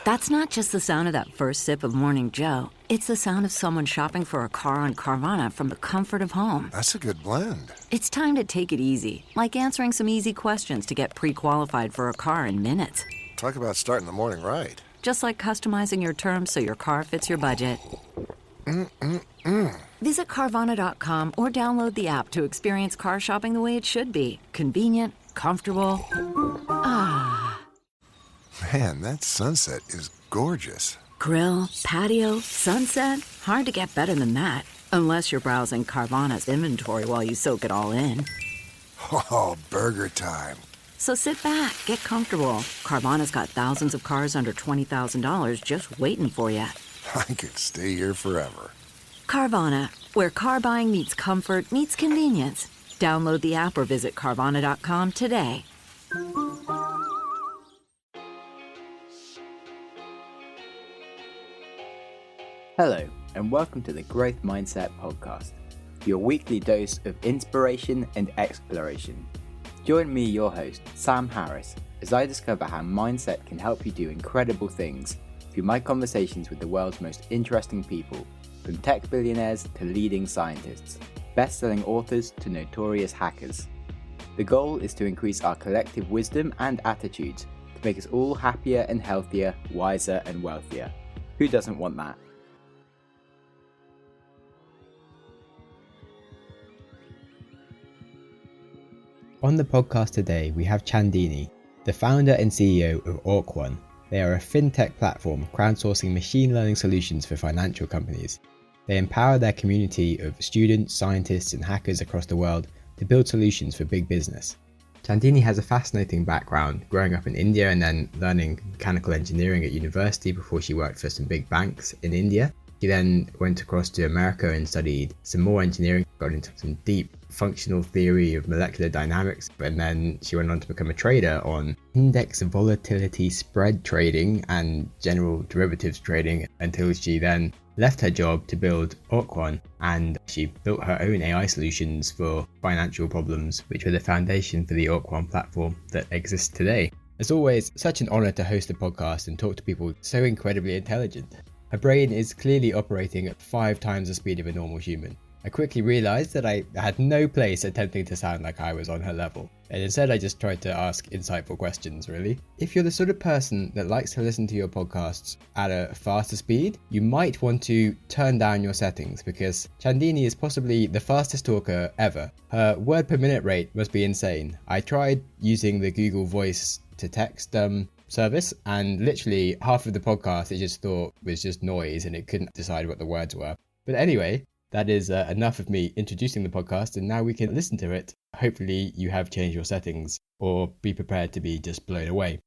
That's not just the sound of that first sip of Morning Joe. It's the sound of someone shopping for a car on Carvana from the comfort of home. That's a good blend. It's time to take it easy, like answering some easy questions to get pre-qualified for a car in minutes. Talk about starting the morning right. Just like customizing your terms so your car fits your budget. Visit Carvana.com or download the app to experience car shopping the way it should be. Convenient, comfortable. Ah. Man, that sunset is gorgeous. Grill, patio, sunset. Hard to get better than that. Unless you're browsing Carvana's inventory while you soak it all in. Oh, burger time. So sit back, get comfortable. Carvana's got thousands of cars under $20,000 just waiting for you. I could stay here forever. Carvana, where car buying meets comfort meets convenience. Download the app or visit Carvana.com today. Hello, and welcome to the Growth Mindset Podcast, your weekly dose of inspiration and exploration. Join me, your host, Sam Harris, as I discover how mindset can help you do incredible things through my conversations with the world's most interesting people, from tech billionaires to leading scientists, best-selling authors to notorious hackers. The goal is to increase our collective wisdom and attitudes to make us all happier and healthier, wiser and wealthier. Who doesn't want that? On the podcast today, we have Chandini, the founder and CEO of Auquan. They are a fintech platform crowdsourcing machine learning solutions for financial companies. They empower their community of students, scientists, and hackers across the world to build solutions for big business. Chandini has a fascinating background, growing up in India and then learning mechanical engineering at university before she worked for some big banks in India. She then went across to America and studied some more engineering, got into some deep functional theory of molecular dynamics, and then she went on to become a trader on index volatility spread trading and general derivatives trading until she then left her job to build Auquan, and she built her own AI solutions for financial problems, which were the foundation for the Auquan platform that exists today. As always, such an honor to host a podcast and talk to people so incredibly intelligent. Her brain is clearly operating at 5 times the speed of a normal human. I quickly realized that I had no place attempting to sound like I was on her level, and instead I just tried to ask insightful questions, really. If you're the sort of person that likes to listen to your podcasts at a faster speed, you might want to turn down your settings, because Chandini is possibly the fastest talker ever. Her word per minute rate must be insane. I tried using the Google Voice to text service, and literally half of the podcast it just thought was just noise and it couldn't decide what the words were. But anyway, that is enough of me introducing the podcast, and now we can listen to it. Hopefully you have changed your settings, or be prepared to be just blown away.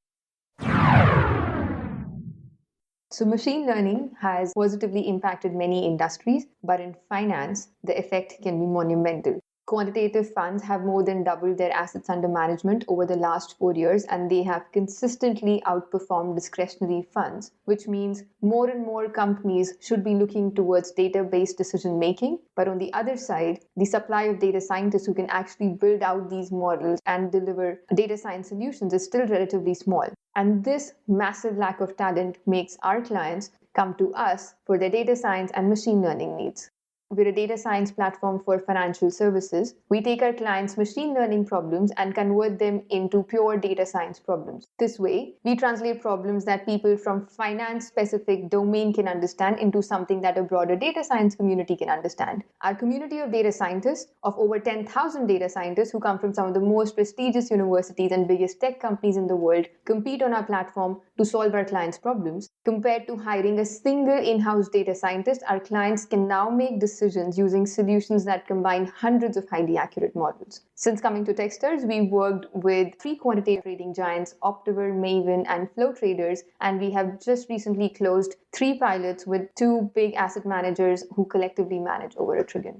So machine learning has positively impacted many industries, but in finance, the effect can be monumental. Quantitative funds have more than doubled their assets under management over the last 4 years, and they have consistently outperformed discretionary funds, which means more and more companies should be looking towards data-based decision making. But on the other side, the supply of data scientists who can actually build out these models and deliver data science solutions is still relatively small. And this massive lack of talent makes our clients come to us for their data science and machine learning needs. We're a data science platform for financial services. We take our clients' machine learning problems and convert them into pure data science problems. This way, we translate problems that people from finance-specific domain can understand into something that a broader data science community can understand. Our community of data scientists, of over 10,000 data scientists who come from some of the most prestigious universities and biggest tech companies in the world, compete on our platform to solve our clients' problems. Compared to hiring a single in-house data scientist, our clients can now make decisions using solutions that combine hundreds of highly accurate models. Since coming to TechStars, we've worked with 3 quantitative trading giants, Optiver, Maven, and Flow Traders, and we have just recently closed 3 pilots with 2 big asset managers who collectively manage over $1 trillion.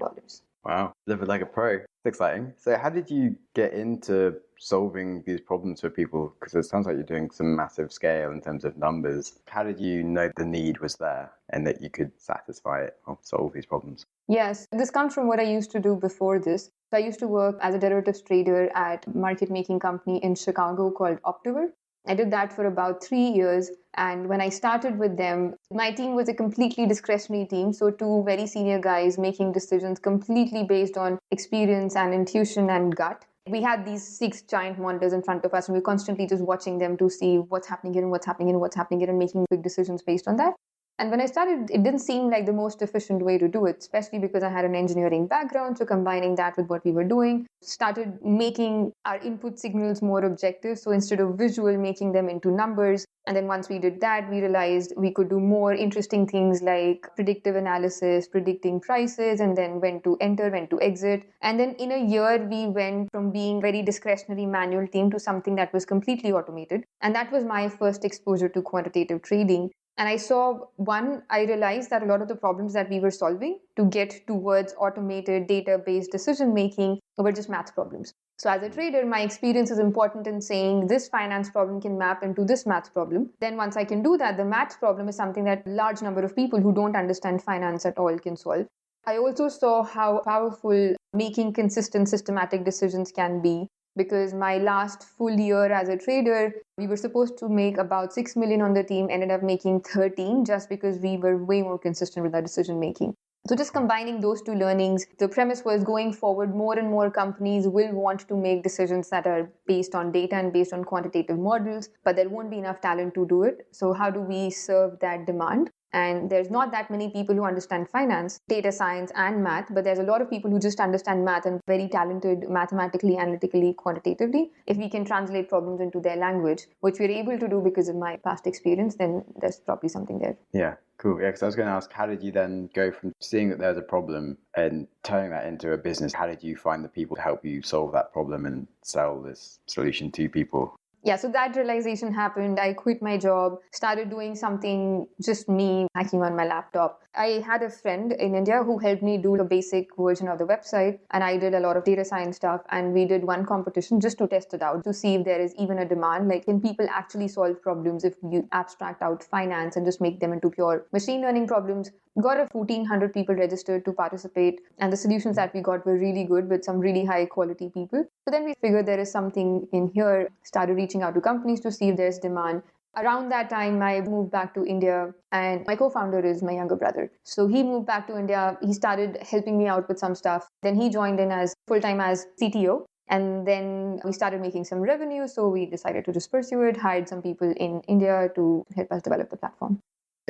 Wow, living like a pro. It's exciting. So how did you get into solving these problems for people? Because it sounds like you're doing some massive scale in terms of numbers. How did you know the need was there and that you could satisfy it or solve these problems? Yes, this comes from what I used to do before this. So I used to work as a derivatives trader at a market making company in Chicago called Optiver. I did that for about 3 years, And when I started with them, my team was a completely discretionary team. So two very senior guys making decisions completely based on experience and intuition and gut. We had these 6 giant monitors in front of us, and we were constantly just watching them to see what's happening here and what's happening and what's happening here and making big decisions based on that. And when I started, it didn't seem like the most efficient way to do it, especially because I had an engineering background. So combining that with what we were doing, started making our input signals more objective. So instead of visual, making them into numbers. And then once we did that, we realized we could do more interesting things like predictive analysis, predicting prices, and then when to enter, when to exit. And then in a year, we went from being very discretionary manual team to something that was completely automated. And that was my first exposure to quantitative trading. And I realized that a lot of the problems that we were solving to get towards automated data-based decision making were just math problems. So as a trader, my experience is important in saying this finance problem can map into this math problem. Then once I can do that, the math problem is something that a large number of people who don't understand finance at all can solve. I also saw how powerful making consistent systematic decisions can be. Because my last full year as a trader, we were supposed to make about 6 million on the team, ended up making 13 just because we were way more consistent with our decision making. So just combining those two learnings, the premise was going forward, more and more companies will want to make decisions that are based on data and based on quantitative models, but there won't be enough talent to do it. So how do we serve that demand? And there's not that many people who understand finance, data science, and math, but there's a lot of people who just understand math and very talented mathematically, analytically, quantitatively. If we can translate problems into their language, which we're able to do because of my past experience, then there's probably something there. Yeah, cool. Yeah, because I was going to ask, how did you then go from seeing that there's a problem and turning that into a business? How did you find the people to help you solve that problem and sell this solution to people? Yeah, so that realization happened. I quit my job, started doing something, just me hacking on my laptop. I had a friend in India who helped me do the basic version of the website, and I did a lot of data science stuff, and we did one competition just to test it out, to see if there is even a demand. Like, can people actually solve problems if you abstract out finance and just make them into pure machine learning problems? Got a 1,400 people registered to participate, and the solutions that we got were really good with some really high quality people. So then we figured there is something in here, started reaching out to companies to see if there's demand. Around that time, I moved back to India, and my co-founder is my younger brother. So he moved back to India. He started helping me out with some stuff. Then he joined in as full-time as CTO. And then we started making some revenue. So we decided to just pursue it, hired some people in India to help us develop the platform.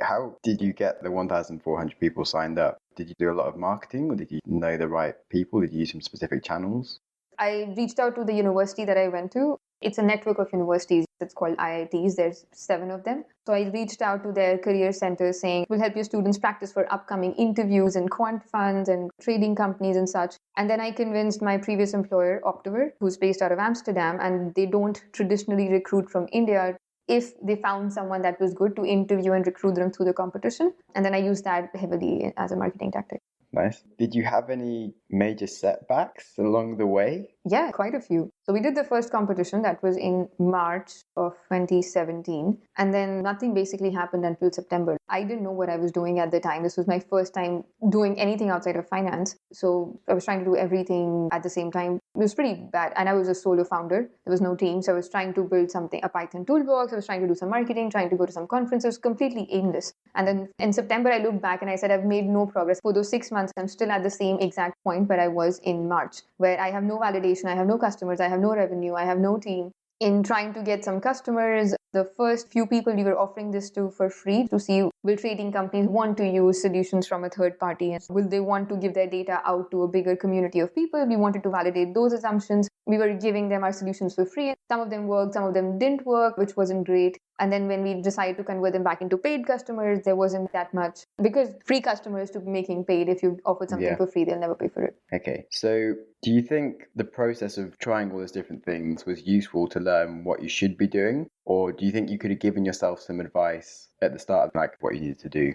How did you get the 1,400 people signed up? Did you do a lot of marketing, or did you know the right people? Did you use some specific channels? I reached out to the university that I went to. It's a network of universities. It's called IITs. There's 7 of them. So I reached out to their career centers saying, we'll help your students practice for upcoming interviews in quant funds and trading companies and such. And then I convinced my previous employer, Optiver, who's based out of Amsterdam, and they don't traditionally recruit from India. If they found someone that was good, to interview and recruit them through the competition. And then I used that heavily as a marketing tactic. Nice. Did you have any major setbacks along the way? Yeah, quite a few. So we did the first competition that was in March of 2017. And then nothing basically happened until September. I didn't know what I was doing at the time. This was my first time doing anything outside of finance. So I was trying to do everything at the same time. It was pretty bad. And I was a solo founder. There was no team. So I was trying to build something, a Python toolbox. I was trying to do some marketing, trying to go to some conferences, completely aimless. And then in September, I looked back and I said, I've made no progress. For those 6 months, I'm still at the same exact point where I was in March, where I have no validation, I have no customers, I have no revenue, I have no team. In trying to get some customers, the first few people we were offering this to for free to see will trading companies want to use solutions from a third party, and will they want to give their data out to a bigger community of people. We wanted to validate those assumptions. We were giving them our solutions for free. Some of them worked, some of them didn't work, which wasn't great. And then when we decided to convert them back into paid customers, there wasn't that much, because free customers to making paid, if you offered something for free, they'll never pay for it. Okay. So do you think the process of trying all those different things was useful to learn what you should be doing? Or do you think you could have given yourself some advice at the start of like what you needed to do?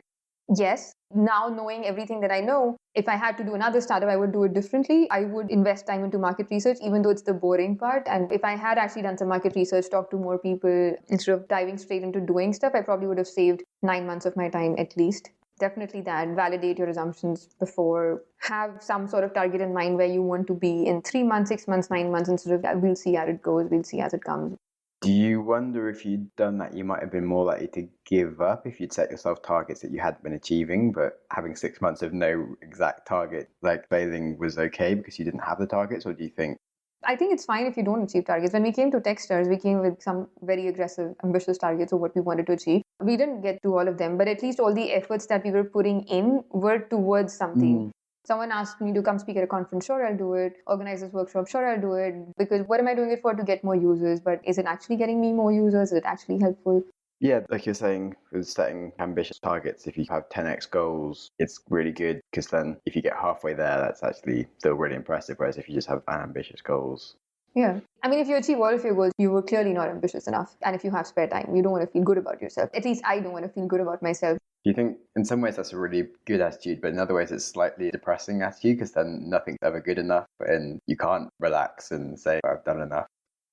Yes. Now knowing everything that I know, if I had to do another startup, I would do it differently. I would invest time into market research, even though it's the boring part. And if I had actually done some market research, talked to more people, instead of diving straight into doing stuff, I probably would have saved 9 months of my time at least. Definitely that. Validate your assumptions before. Have some sort of target in mind where you want to be in 3 months, 6 months, 9 months, instead of we'll see how it goes, we'll see as it comes. Do you wonder if you'd done that, you might have been more likely to give up if you'd set yourself targets that you hadn't been achieving, but having 6 months of no exact target, like failing was okay because you didn't have the targets? Or do you think? I think it's fine if you don't achieve targets. When we came to TechStars, we came with some very aggressive, ambitious targets of what we wanted to achieve. We didn't get to all of them, but at least all the efforts that we were putting in were towards something. Someone asked me to come speak at a conference, sure, I'll do it. Organize this workshop, sure, I'll do it. Because what am I doing it for? To get more users. But is it actually getting me more users? Is it actually helpful? Yeah, like you're saying, with setting ambitious targets, if you have 10x goals, it's really good because then if you get halfway there, that's actually still really impressive. Whereas if you just have unambitious goals. Yeah. I mean, if you achieve all of your goals, you were clearly not ambitious enough. And if you have spare time, you don't want to feel good about yourself. At least I don't want to feel good about myself. Do you think in some ways that's a really good attitude, but in other ways it's slightly depressing attitude because then nothing's ever good enough and you can't relax and say, I've done enough?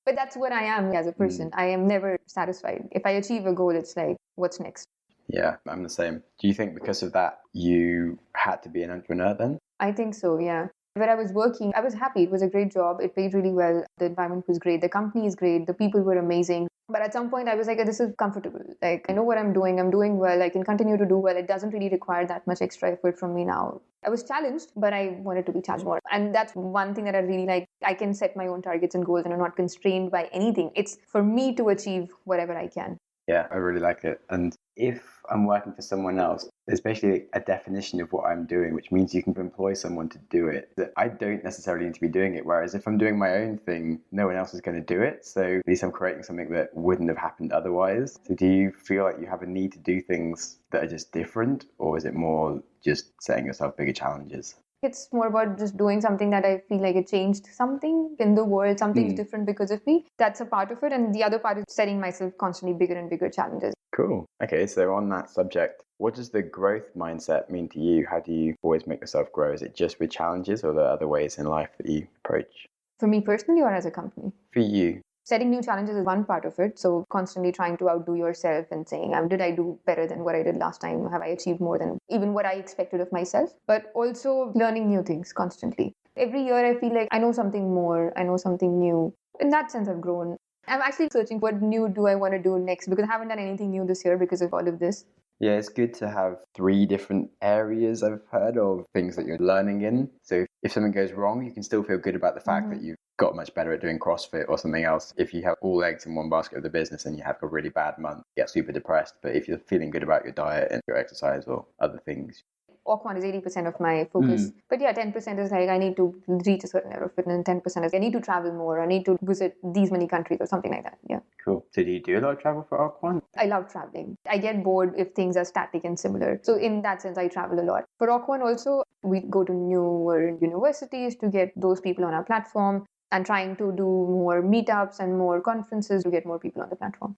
But that's what I am as a person. I am never satisfied. If I achieve a goal, it's like, what's next? Yeah, I'm the same. Do you think because of that, you had to be an entrepreneur then? I think so, yeah. Where I was working, I was happy. It was a great job. It paid really well. The environment was great. The company is great. The people were amazing. But at some point, I was like, this is comfortable. Like, I know what I'm doing. I'm doing well. I can continue to do well. It doesn't really require that much extra effort from me now. I was challenged, but I wanted to be challenged more. And that's one thing that I really like. I can set my own targets and goals and I'm not constrained by anything. It's for me to achieve whatever I can. Yeah, I really like it. And if I'm working for someone else, there's basically a definition of what I'm doing, which means you can employ someone to do it. That I don't necessarily need to be doing it. Whereas if I'm doing my own thing, no one else is going to do it. So at least I'm creating something that wouldn't have happened otherwise. So do you feel like you have a need to do things that are just different? Or is it more just setting yourself bigger challenges? It's more about just doing something that I feel like it changed something in the world. Something's different because of me. That's a part of it. And the other part is setting myself constantly bigger and bigger challenges. Cool. Okay, so on that subject, what does the growth mindset mean to you? How do you always make yourself grow? Is it just with challenges or are there other ways in life that you approach? For me personally or as a company? For you. Setting new challenges is one part of it. So constantly trying to outdo yourself and saying, did I do better than what I did last time? Have I achieved more than even what I expected of myself? But also learning new things constantly. Every year I feel like I know something more. I know something new. In that sense, I've grown. I'm actually searching what new do I want to do next because I haven't done anything new this year because of all of this. Yeah, it's good to have 3 different areas I've heard of things that you're learning in. So if something goes wrong, you can still feel good about the fact that you've got much better at doing CrossFit or something else. If you have all eggs in one basket of the business and you have a really bad month, you get super depressed. But if you're feeling good about your diet and your exercise or other things. Auquan is 80% of my focus. But yeah, 10% is like I need to reach a certain level of fitness and 10% is I need to travel more. I need to visit these many countries or something like that. Yeah. Cool. So do you do a lot of travel for Auquan? I love traveling. I get bored if things are static and similar. So in that sense, I travel a lot. For Auquan also, we go to newer universities to get those people on our platform and trying to do more meetups and more conferences to get more people on the platform.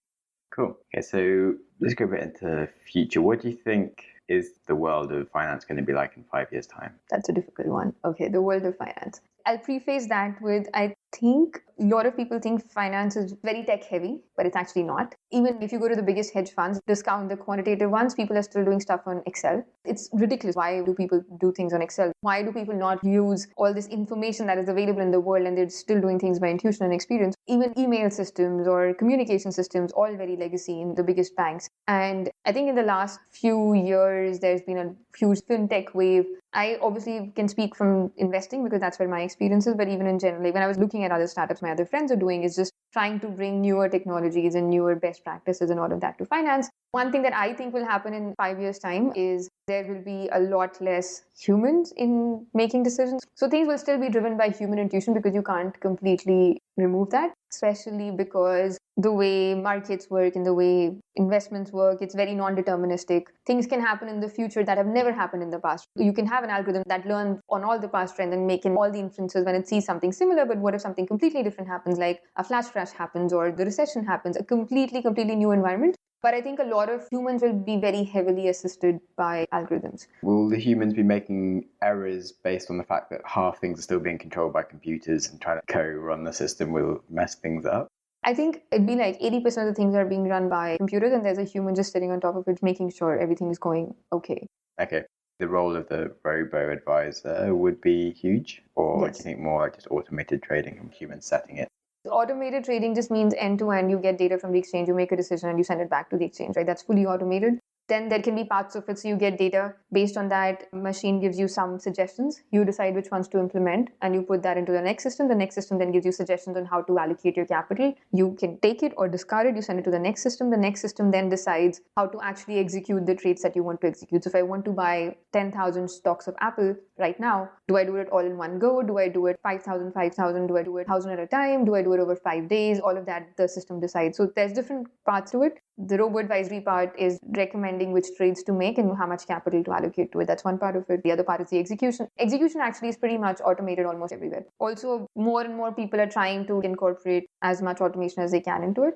Cool. Okay, so let's go a bit into the future. What do you think is the world of finance going to be like in 5 years' time? That's a difficult one. Okay, the world of finance. I'll preface that with, I think a lot of people think finance is very tech heavy, but it's actually not. Even if you go to the biggest hedge funds, discount the quantitative ones, people are still doing stuff on Excel. It's ridiculous. Why do people do things on Excel? Why do people not use all this information that is available in the world and they're still doing things by intuition and experience? Even email systems or communication systems, all very legacy in the biggest banks. And I think in the last few years, there's been a huge fintech wave. I obviously can speak from investing because that's where my experience is, but even in general, like when I was looking at other startups my other friends are doing is just trying to bring newer technologies and newer best practices and all of that to finance. One thing that I think will happen in 5 years' time is there will be a lot less humans in making decisions. So things will still be driven by human intuition because you can't completely remove that, especially because the way markets work and the way investments work, it's very non-deterministic. Things can happen in the future that have never happened in the past. You can have an algorithm that learns on all the past trends and making all the inferences when it sees something similar, but what if something completely different happens, like a flash crash happens or the recession happens, a completely new environment. But I think a lot of humans will be very heavily assisted by algorithms. Will the humans be making errors based on the fact that half things are still being controlled by computers and trying to co-run the system will mess things up? I think it'd be like 80% of the things are being run by computers and there's a human just sitting on top of it, making sure everything is going okay. Okay. The role of the robo-advisor would be huge? Or Yes. do you think more like just automated trading and humans setting it? Automated trading just means end to end. You get data from the exchange, you make a decision, and you send it back to the exchange, right? That's fully automated. Then there can be parts of it. So you get data. Based on that, machine gives you some suggestions. You decide which ones to implement and you put that into the next system. The next system then gives you suggestions on how to allocate your capital. You can take it or discard it. You send it to the next system. The next system then decides how to actually execute the trades that you want to execute. So if I want to buy 10,000 stocks of Apple right now, do I do it all in one go? Do I do it 5,000, 5,000? Do I do it 1,000 at a time? Do I do it over 5 days? All of that the system decides. So there's different parts to it. The robo-advisory part is recommending which trades to make and how much capital to allocate to it. That's one part of it. The other part is the execution. Execution actually is pretty much automated almost everywhere. Also, more and more people are trying to incorporate as much automation as they can into it.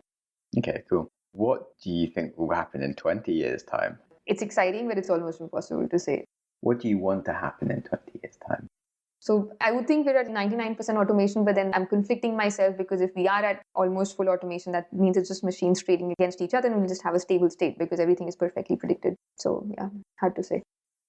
Okay, cool. What do you think will happen in 20 years' time? It's exciting, but it's almost impossible to say. What do you want to happen in 20 years' time? So I would think we're at 99% automation, but then I'm conflicting myself because if we are at almost full automation, that means it's just machines trading against each other and we'll just have a stable state because everything is perfectly predicted. So yeah, hard to say.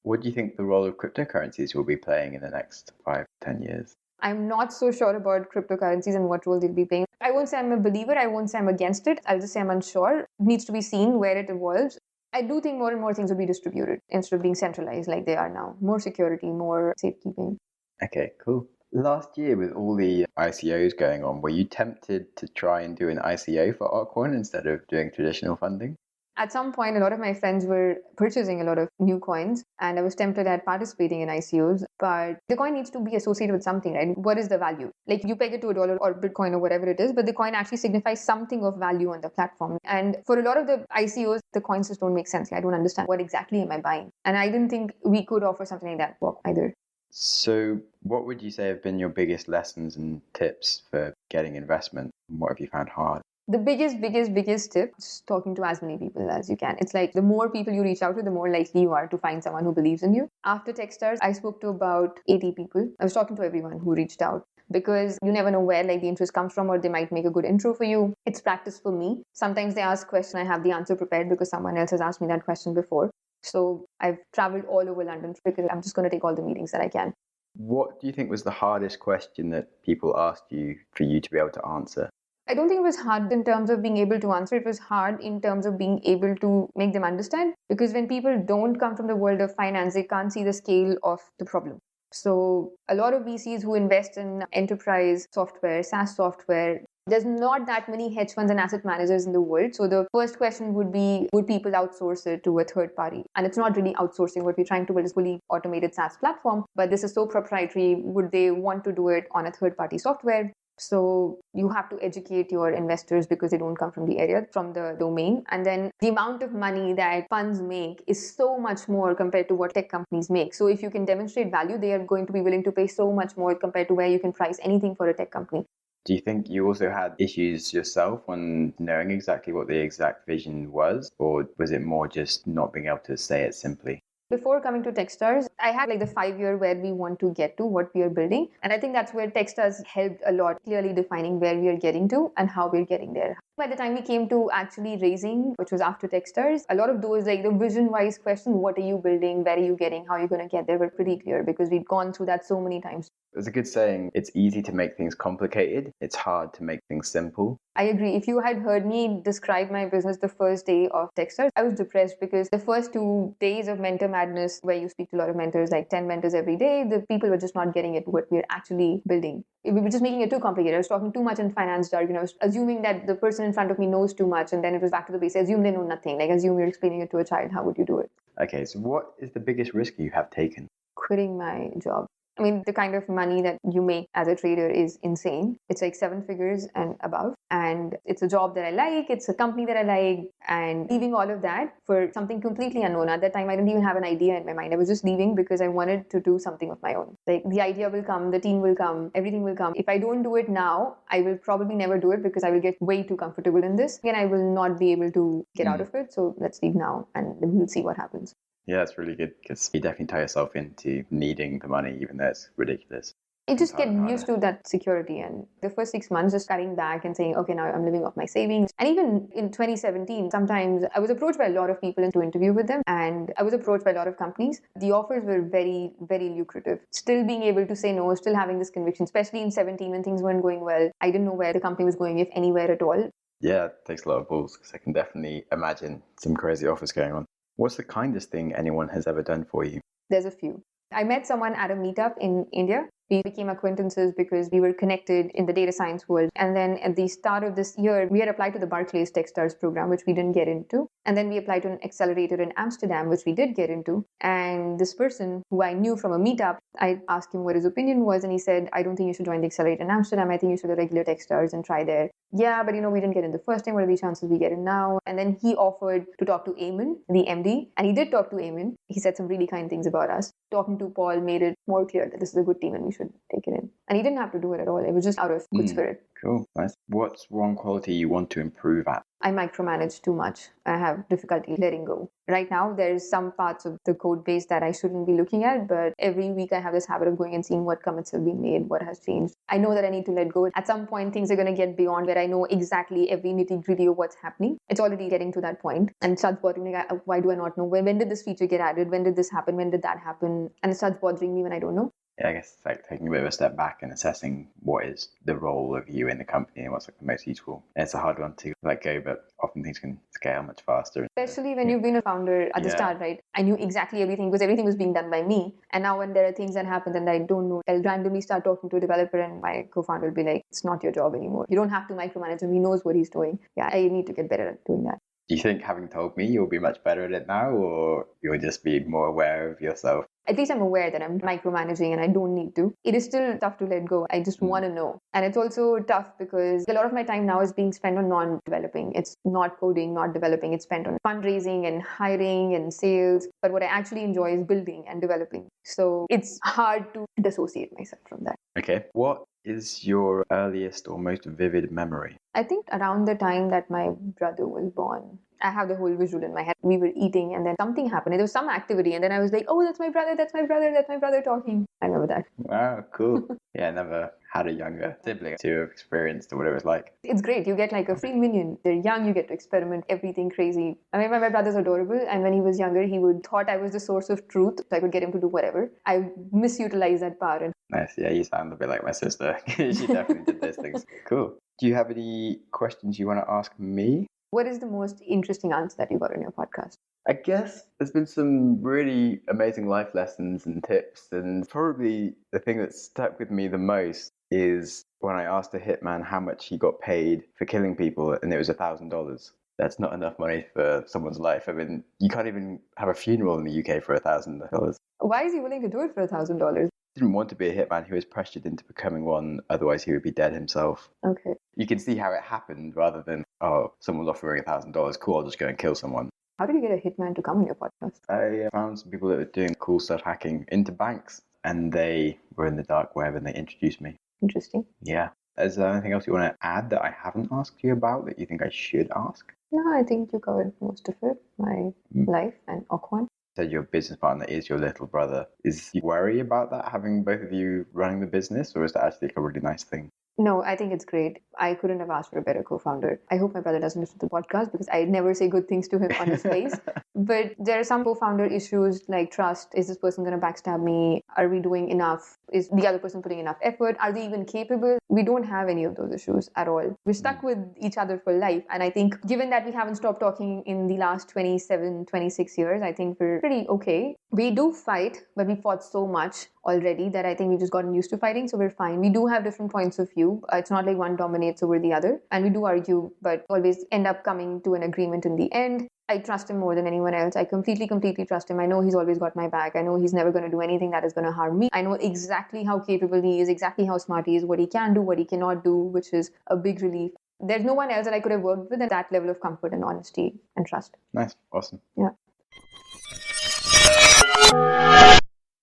What do you think the role of cryptocurrencies will be playing in the next 5 to 10 years? I'm not so sure about cryptocurrencies and what role they'll be playing. I won't say I'm a believer. I won't say I'm against it. I'll just say I'm unsure. It needs to be seen where it evolves. I do think more and more things will be distributed instead of being centralized like they are now. More security, more safekeeping. Okay, cool. Last year, with all the ICOs going on, were you tempted to try and do an ICO for Auquan instead of doing traditional funding? At some point, a lot of my friends were purchasing a lot of new coins, and I was tempted at participating in ICOs. But the coin needs to be associated with something, right? What is the value? Like you peg it to $1 or Bitcoin or whatever it is, but the coin actually signifies something of value on the platform. And for a lot of the ICOs, the coins just don't make sense. I don't understand what exactly am I buying. And I didn't think we could offer something like that either. So what would you say have been your biggest lessons and tips for getting investment? What have you found hard? The biggest tip is talking to as many people as you can. It's like the more people you reach out to, the more likely you are to find someone who believes in you. After TechStars, I spoke to about 80 people. I was talking to everyone who reached out because you never know where like the interest comes from, or they might make a good intro for you. It's practice for me. Sometimes they ask questions, I have the answer prepared because someone else has asked me that question before. So I've traveled all over London because I'm just going to take all the meetings that I can. What do you think was the hardest question that people asked you for you to be able to answer? I don't think it was hard in terms of being able to answer. It was hard in terms of being able to make them understand. Because when people don't come from the world of finance, they can't see the scale of the problem. So a lot of VCs who invest in enterprise software, SaaS software, there's not that many hedge funds and asset managers in the world. So the first question would be, would people outsource it to a third party? And it's not really outsourcing. What we're trying to build is fully automated SaaS platform. But this is so proprietary. Would they want to do it on a third party software? So you have to educate your investors because they don't come from the area, from the domain. And then the amount of money that funds make is so much more compared to what tech companies make. So if you can demonstrate value, they are going to be willing to pay so much more compared to where you can price anything for a tech company. Do you think you also had issues yourself on knowing exactly what the exact vision was? Or was it more just not being able to say it simply? Before coming to TechStars, I had like the 5-year where we want to get to, what we are building. And I think that's where TechStars helped a lot, clearly defining where we are getting to and how we're getting there. By the time we came to actually raising, which was after TechStars, a lot of those like the vision-wise questions, what are you building, where are you getting, how are you going to get there, were pretty clear because we'd gone through that so many times. There's a good saying, it's easy to make things complicated, it's hard to make things simple. I agree. If you had heard me describe my business the first day of TechStars, I was depressed because the first 2 days of mentor madness, where you speak to a lot of mentors, like 10 mentors every day, the people were just not getting it, what we're actually building. We were just making it too complicated. I was talking too much in finance jargon. I was assuming that the person in front of me knows too much, and then it was back to the base. I assume they know nothing. Like assume you're explaining it to a child. How would you do it? Okay, so what is the biggest risk you have taken? Quitting my job. I mean, the kind of money that you make as a trader is insane. It's like 7 figures and above. And it's a job that I like. It's a company that I like. And leaving all of that for something completely unknown. At that time, I didn't even have an idea in my mind. I was just leaving because I wanted to do something of my own. Like the idea will come, the team will come, everything will come. If I don't do it now, I will probably never do it because I will get way too comfortable in this. Again, I will not be able to get out of it. So let's leave now and then we'll see what happens. Yeah, that's really good because you definitely tie yourself into needing the money, even though it's ridiculous. It just get Harder. used to that security, and the first 6 months just cutting back and saying, okay, now I'm living off my savings. And even in 2017, sometimes I was approached by a lot of people to interview with them, and I was approached by a lot of companies. The offers were very, very lucrative. Still being able to say no, still having this conviction, especially in 17 when things weren't going well. I didn't know where the company was going, if anywhere at all. Yeah, it takes a lot of balls because I can definitely imagine some crazy offers going on. What's the kindest thing anyone has ever done for you? There's a few. I met someone at a meetup in India. We became acquaintances because we were connected in the data science world. And then at the start of this year, we had applied to the Barclays TechStars program, which we didn't get into. And then we applied to an accelerator in Amsterdam, which we did get into. And this person who I knew from a meetup, I asked him what his opinion was. And he said, I don't think you should join the accelerator in Amsterdam. I think you should go to regular TechStars and try there. Yeah, but we didn't get in the first time. What are the chances we get in now? And then he offered to talk to Eamon, the MD. And he did talk to Eamon. He said some really kind things about us. Talking to Paul made it more clear that this is a good team and we should take it in. And he didn't have to do it at all. It was just out of good spirit. Cool. Nice. What's one quality you want to improve at? I micromanage too much. I have difficulty letting go. Right now, there's some parts of the code base that I shouldn't be looking at, but every week I have this habit of going and seeing what commits have been made, what has changed. I know that I need to let go. At some point, things are going to get beyond where I know exactly every nitty-gritty of what's happening. It's already getting to that point. And it starts bothering me. Why do I not know? When did this feature get added? When did this happen? When did that happen? And it starts bothering me when I don't know. Yeah, I guess it's like taking a bit of a step back and assessing what is the role of you in the company and what's like the most useful. And it's a hard one to let go, but often things can scale much faster. Especially when you've been a founder at the start, right? I knew exactly everything because everything was being done by me. And now when there are things that happen that I don't know, I'll randomly start talking to a developer and my co-founder will be like, it's not your job anymore. You don't have to micromanage him. He knows what he's doing. Yeah, I need to get better at doing that. Do you think having told me you'll be much better at it now, or you'll just be more aware of yourself? At least I'm aware that I'm micromanaging and I don't need to. It is still tough to let go. I just want to know. And it's also tough because a lot of my time now is being spent on non-developing. It's not coding, not developing. It's spent on fundraising and hiring and sales. But what I actually enjoy is building and developing. So it's hard to dissociate myself from that. Okay. What is your earliest or most vivid memory? I think around the time that my brother was born, I have the whole visual in my head. We were eating and then something happened. There was some activity and then I was like, oh, that's my brother, that's my brother, that's my brother talking. I remember that. Wow, cool. Yeah, I never had a younger sibling to have experienced what it was like. It's great. You get like a free minion. They're young, you get to experiment, everything crazy. I mean, my brother's adorable, and when he was younger, he would thought I was the source of truth, so I could get him to do whatever. I misutilize that power. Nice. Yeah, you sound a bit like my sister. She definitely did those things. Cool. Do you have any questions you want to ask me? What is the most interesting answer that you got on your podcast? I guess there's been some really amazing life lessons and tips, and probably the thing that stuck with me the most is when I asked a hitman how much he got paid for killing people, and it was $1,000. That's not enough money for someone's life. I mean, you can't even have a funeral in the UK for $1,000. Why is he willing to do it for $1,000? Didn't want to be a hitman. He was pressured into becoming one, otherwise he would be dead himself. Okay. You can see how it happened rather than, oh, someone's offering $1,000, cool, I'll just go and kill someone. How did you get a hitman to come on your podcast? I found some people that were doing cool stuff hacking into banks, and they were in the dark web and they introduced me. Interesting. Yeah. Is there anything else you want to add that I haven't asked you about that you think I should ask? No, I think you covered most of it. My life and Auquan. Said your business partner is your little brother. Is you worry about that, having both of you running the business, or is that actually a really nice thing? No, I think it's great. I couldn't have asked for a better co-founder. I hope my brother doesn't listen to the podcast because I never say good things to him on his face. But there are some co-founder issues like trust. Is this person going to backstab me? Are we doing enough? Is the other person putting enough effort? Are they even capable? We don't have any of those issues at all. We're stuck with each other for life. And I think given that we haven't stopped talking in the last 27, 26 years, I think we're pretty okay. We do fight, but we fought so much already that I think we've just gotten used to fighting. So we're fine. We do have different points of view. It's not like one dominates over the other. And we do argue, but always end up coming to an agreement in the end. I trust him more than anyone else. I completely trust him. I know he's always got my back. I know he's never going to do anything that is going to harm me. I know exactly how capable he is, exactly how smart he is, what he can do, what he cannot do, which is a big relief. There's no one else that I could have worked with at that level of comfort and honesty and trust. Nice. Awesome. Yeah.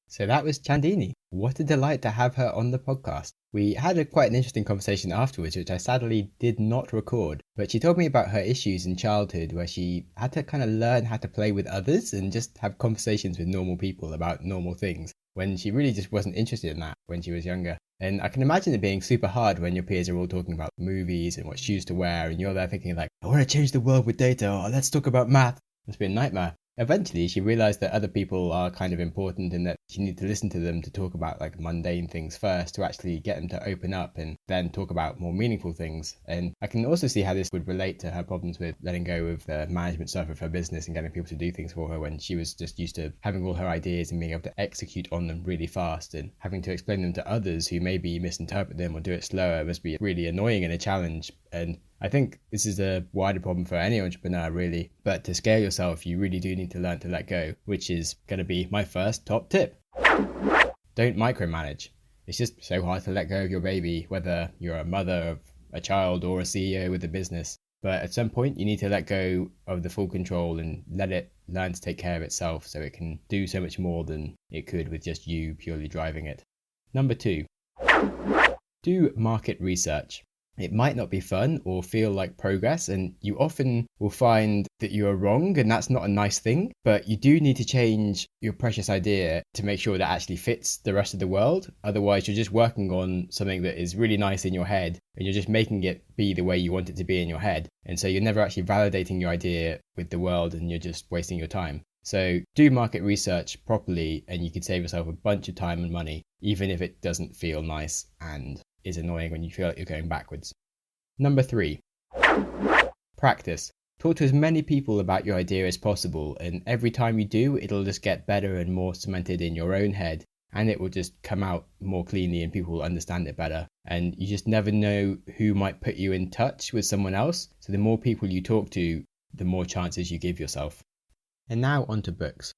So that was Chandini. What a delight to have her on the podcast. We had quite an interesting conversation afterwards, which I sadly did not record. But she told me about her issues in childhood where she had to kind of learn how to play with others and just have conversations with normal people about normal things. when she really just wasn't interested in that when she was younger. And I can imagine it being super hard when your peers are all talking about movies and what shoes to wear, and you're there thinking like, I want to change the world with data, or let's talk about math. Must be a nightmare. Eventually, she realized that other people are kind of important and that she needed to listen to them to talk about like mundane things first to actually get them to open up and then talk about more meaningful things. And I can also see how this would relate to her problems with letting go of the management stuff of her business and getting people to do things for her when she was just used to having all her ideas and being able to execute on them really fast, and having to explain them to others who maybe misinterpret them or do it slower must be really annoying and a challenge. And I think this is a wider problem for any entrepreneur, really. But to scale yourself, you really do need to learn to let go, which is going to be my first top tip. Don't micromanage. It's just so hard to let go of your baby, whether you're a mother of a child or a CEO with a business. But at some point, you need to let go of the full control and let it learn to take care of itself so it can do so much more than it could with just you purely driving it. Number 2, do market research. It might not be fun or feel like progress, and you often will find that you are wrong, and that's not a nice thing, but you do need to change your precious idea to make sure that actually fits the rest of the world. Otherwise, you're just working on something that is really nice in your head, and you're just making it be the way you want it to be in your head. And so you're never actually validating your idea with the world, and you're just wasting your time. So do market research properly, and you can save yourself a bunch of time and money, even if it doesn't feel nice and is annoying when you feel like you're going backwards. Number 3, practice. Talk to as many people about your idea as possible, and every time you do, it'll just get better and more cemented in your own head, and it will just come out more cleanly and people will understand it better. And you just never know who might put you in touch with someone else, so the more people you talk to, the more chances you give yourself. And now on to books.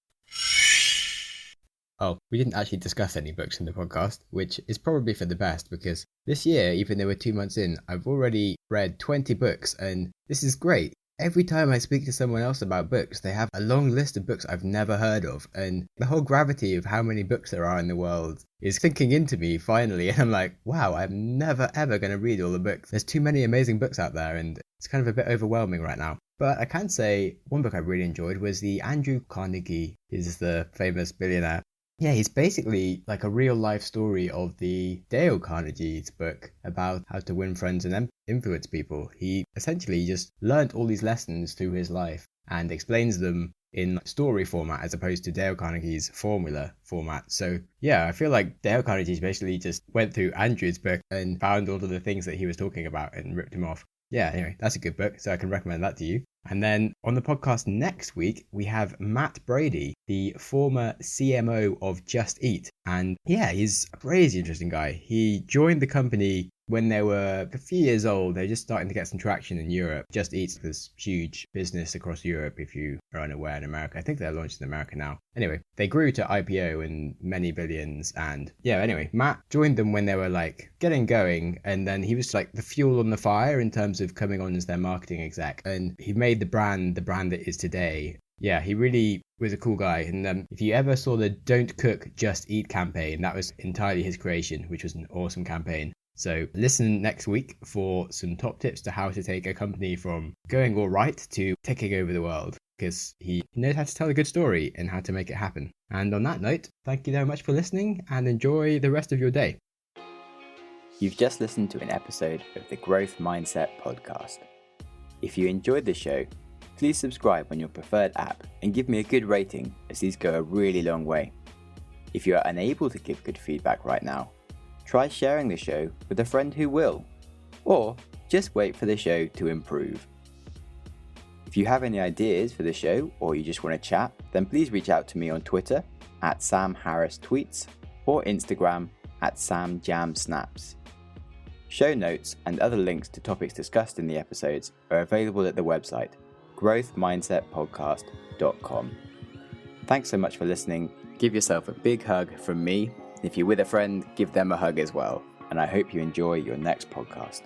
Oh, we didn't actually discuss any books in the podcast, which is probably for the best, because this year, even though we're 2 months in, I've already read 20 books, and this is great. Every time I speak to someone else about books, they have a long list of books I've never heard of, and the whole gravity of how many books there are in the world is sinking into me finally, and I'm like, wow, I'm never ever going to read all the books. There's too many amazing books out there, and it's kind of a bit overwhelming right now. But I can say one book I really enjoyed was the Andrew Carnegie, is the famous billionaire. Yeah, he's basically like a real life story of the Dale Carnegie's book about how to win friends and influence people. He essentially just learned all these lessons through his life and explains them in story format as opposed to Dale Carnegie's formula format. So yeah, I feel like Dale Carnegie's basically just went through Andrew's book and found all of the things that he was talking about and ripped him off. Yeah, anyway, that's a good book, so I can recommend that to you. And then on the podcast next week, we have Matt Brady, the former CMO of Just Eat. And yeah, he's a crazy interesting guy. He joined the company when they were a few years old. They're just starting to get some traction in Europe. Just Eat's this huge business across Europe, if you are unaware, in America. I think they're launched in America now. Anyway, they grew to IPO in many billions. And yeah, anyway, Matt joined them when they were like getting going. And then he was like the fuel on the fire in terms of coming on as their marketing exec. And he made the brand that is today. Yeah, he really was a cool guy. And if you ever saw the Don't Cook, Just Eat campaign, that was entirely his creation, which was an awesome campaign. So listen next week for some top tips to how to take a company from going all right to taking over the world, because he knows how to tell a good story and how to make it happen. And on that note, thank you very much for listening and enjoy the rest of your day. You've just listened to an episode of the Growth Mindset podcast. If you enjoyed the show, please subscribe on your preferred app and give me a good rating, as these go a really long way. If you are unable to give good feedback right now, try sharing the show with a friend who will, or just wait for the show to improve. If you have any ideas for the show or you just want to chat, then please reach out to me on Twitter @SamHarrisTweets or Instagram @SamJamSnaps. Show notes and other links to topics discussed in the episodes are available at the website growthmindsetpodcast.com. Thanks so much for listening. Give yourself a big hug from me. If you're with a friend, give them a hug as well. And I hope you enjoy your next podcast.